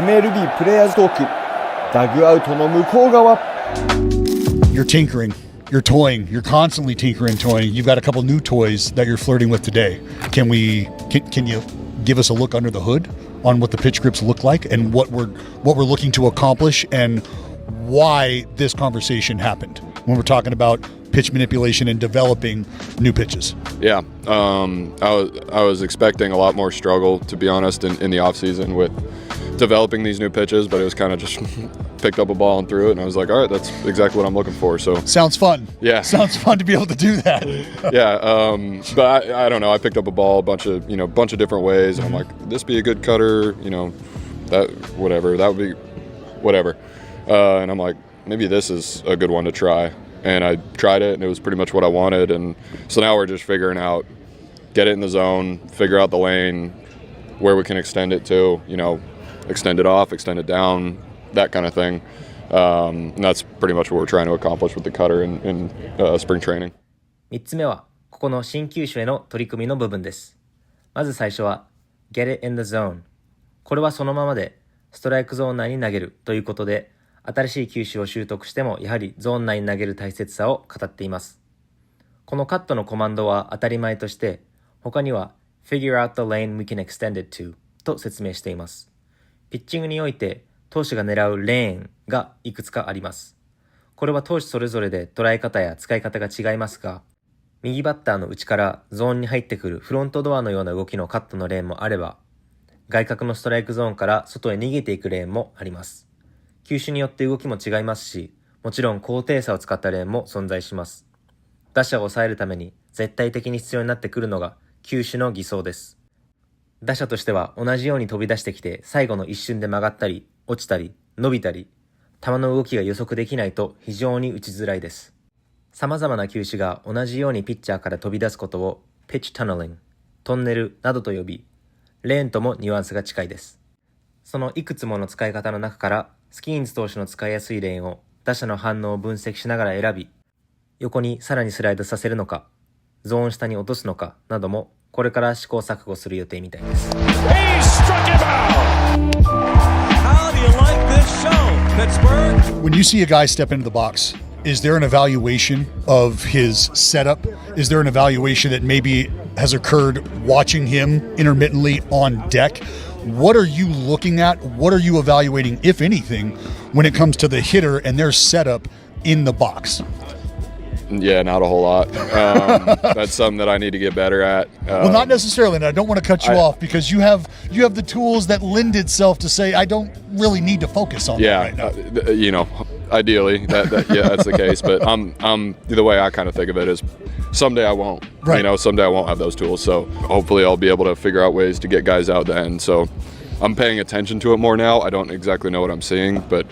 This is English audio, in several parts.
MLB プレイヤーズトークダグアウトの向こう側。 You're tinkering, you're toying, you're constantly tinkering, toying. You've got a couple new toys that you're flirting with today. Can you give us a look under the hood on what the pitch grips look like and what we're looking to accomplish and why this conversation happened when we're talking about pitch manipulation and developing new pitches? Yeah, I was expecting a lot more struggle, to be honest, in the off season with developing these new pitches, but it was kind of just picked up a ball and threw it, and I was like, all right, that's exactly what I'm looking for. So sounds fun. Yeah, sounds fun to be able to do that. Yeah, but I don't know. I picked up a ball a bunch of different ways, and I'm like, this be a good cutter, that would be whatever, and I'm like, maybe this is a good one to try. And I tried it, and it was pretty much what I wanted. And so now we're just figuring out, get it in the zone, figure out the lane, where we can extend it to, extend it off, extend it down, that kind of thing. And that's pretty much what we're trying to accomplish with the cutter in spring training. 3つ目は、ここの新球種への取り組みの部分です。まず最初は、get it in the zone。これはそのままで、ストライクゾーン内に投げるということで、新しい球種を習得してもやはりゾーン内に投げる大切さを語っています。このカットのコマンドは当たり前として、他には figure out the lane we can extend it to と説明しています。ピッチングにおいて投手が狙うレーンがいくつかあります。これは投手それぞれで捉え方や使い方が違いますが、右バッターの内からゾーンに入ってくるフロントドアのような動きのカットのレーンもあれば、外角のストライクゾーンから外へ逃げていくレーンもあります。球種によって動きも違いますし、もちろん高低差を使ったレーンも存在します。打者を抑えるために絶対的に必要になってくるのが球種の偽装です。打者としては同じように飛び出してきて最後の一瞬で曲がったり、落ちたり、伸びたり、球の動きが予測できないと非常に打ちづらいです。様々な球種が同じようにピッチャーから飛び出すことをピッチタネリング、トンネルなどと呼び、レーンともニュアンスが近いです。そのいくつもの使い方の中からスキーンズ投手の使いやすいレーンを打者の反応を分析しながら選び、横にさらにスライドさせるのか、ゾーン下に落とすのかなどもこれから試行錯誤する予定みたいです。When you see a guy step into the box, is there an evaluation of his setup? Is there an evaluation that maybe has occurred watching him intermittently on deck? What are you looking at? What are you evaluating, if anything, when it comes to the hitter and their setup in the box? Yeah, not a whole lot. That's something that I need to get better at. Well, not necessarily, and I don't want to cut you off because you have the tools that lend itself to say I don't really need to focus on that right now. Ideally, that's the case. But the way I kind of think of it is, someday I won't. Right. Someday I won't have those tools. So hopefully I'll be able to figure out ways to get guys out then. So I'm paying attention to it more now. I don't exactly know what I'm seeing, but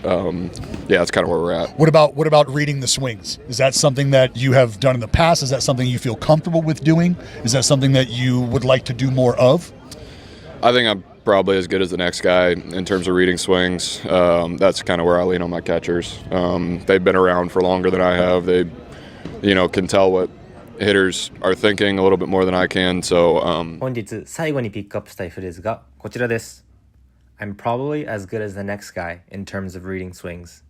that's kind of where we're at. What about reading the swings? Is that something that you have done in the past? Is that something you feel comfortable with doing? Is that something that you would like to do more of? I think I'm probably as good as the next guy in terms of reading swings. That's kind of where I lean on my catchers. They've been around for longer than I have. They, can tell what hitters are thinking a little bit more than I can. So, 本日最後にピックアップしたいフレーズがこちらです。I'm probably as good as the next guy in terms of reading swings.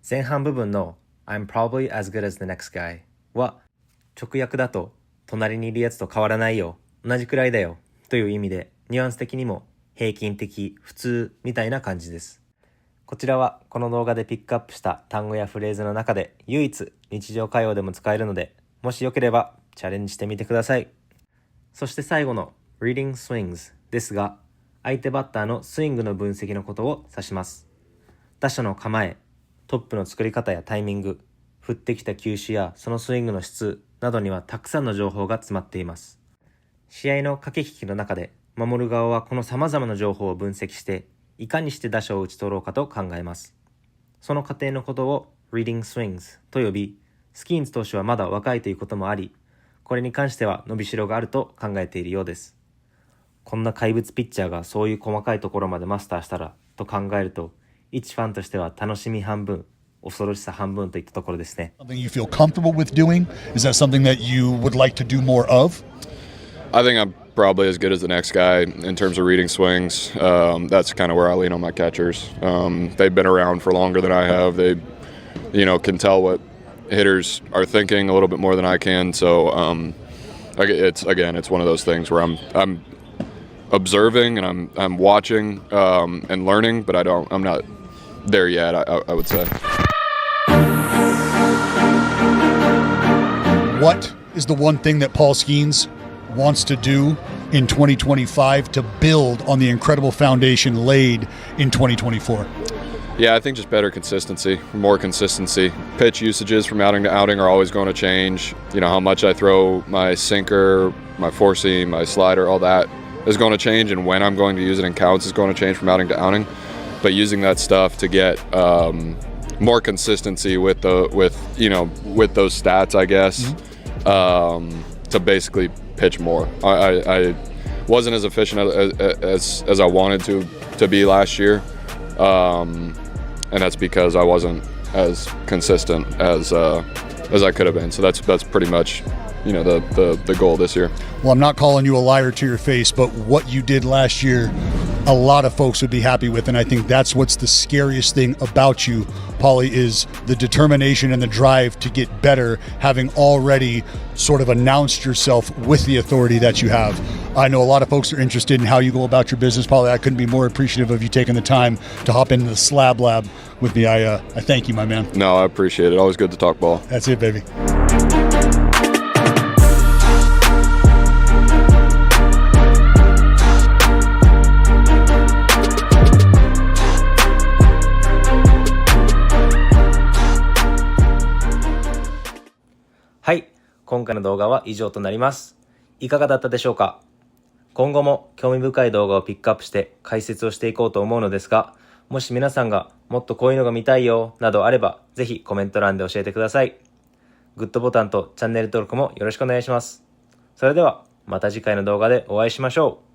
前半部分の I'm probably as good as the next guy は直訳だと隣にいるやつと変わらないよ、同じくらいだよという意味でニュアンス的にも平均的、普通みたいな感じです。こちらはこの動画でピックアップした単語やフレーズの中で唯一日常会話でも使えるので、もしよければチャレンジしてみてください。そして最後の reading swings ですが、相手バッターのスイングの分析のことを指します。打者の構え、トップの作り方やタイミング、振ってきた球種やそのスイングの質などにはたくさんの情報が詰まっています。試合の駆け引きの中で守る側はこの様々な情報を分析していかにして打者を打ち取ろうかと考えます。その過程のことを reading swings と呼び、スキーンズ投手はまだ若いということもあり、これに関しては伸びしろがあると考えているようです。こんな怪物ピッチャーがそういう細かいところまでマスターしたらと考えると、一ファンとしては楽しみ半分、恐ろしさ半分といったところですね。Something you feel comfortable with doing? Is that something that you would like to do more of? I think I'm probably as good as the next guy in terms of reading swings. That's kind of where I lean on my catchers. They've been around for longer than I have. They, can tell what hitters are thinking a little bit more than I can. So it's one of those things where I'm observing and I'm watching and learning, but I'm not there yet. I would say. What is the one thing that Paul Skeens wants to do in 2025 to build on the incredible foundation laid in 2024? Yeah, I think just better consistency, more consistency. Pitch usages from outing to outing are always going to change. How much I throw my sinker, my four seam, my slider, all that is going to change, and when I'm going to use it in counts is going to change from outing to outing. But using that stuff to get more consistency with those stats, I guess. To basically pitch more. I wasn't as efficient as I wanted to be last year, and that's because I wasn't as consistent as I could have been. So that's pretty much the goal this year. Well, I'm not calling you a liar to your face, but what you did last year, a lot of folks would be happy with, and I think that's what's the scariest thing about you, Paulie, is the determination and the drive to get better, having already sort of announced yourself with the authority that you have. I know a lot of folks are interested in how you go about your business, Paulie. I couldn't be more appreciative of you taking the time to hop into the Slab Lab with me. I thank you, my man. No, I appreciate it. Always good to talk ball. That's it, baby.はい、今回の動画は以上となります。いかがだったでしょうか？今後も興味深い動画をピックアップして解説をしていこうと思うのですが、もし皆さんがもっとこういうのが見たいよなどあれば、ぜひコメント欄で教えてください。グッドボタンとチャンネル登録もよろしくお願いします。それではまた次回の動画でお会いしましょう。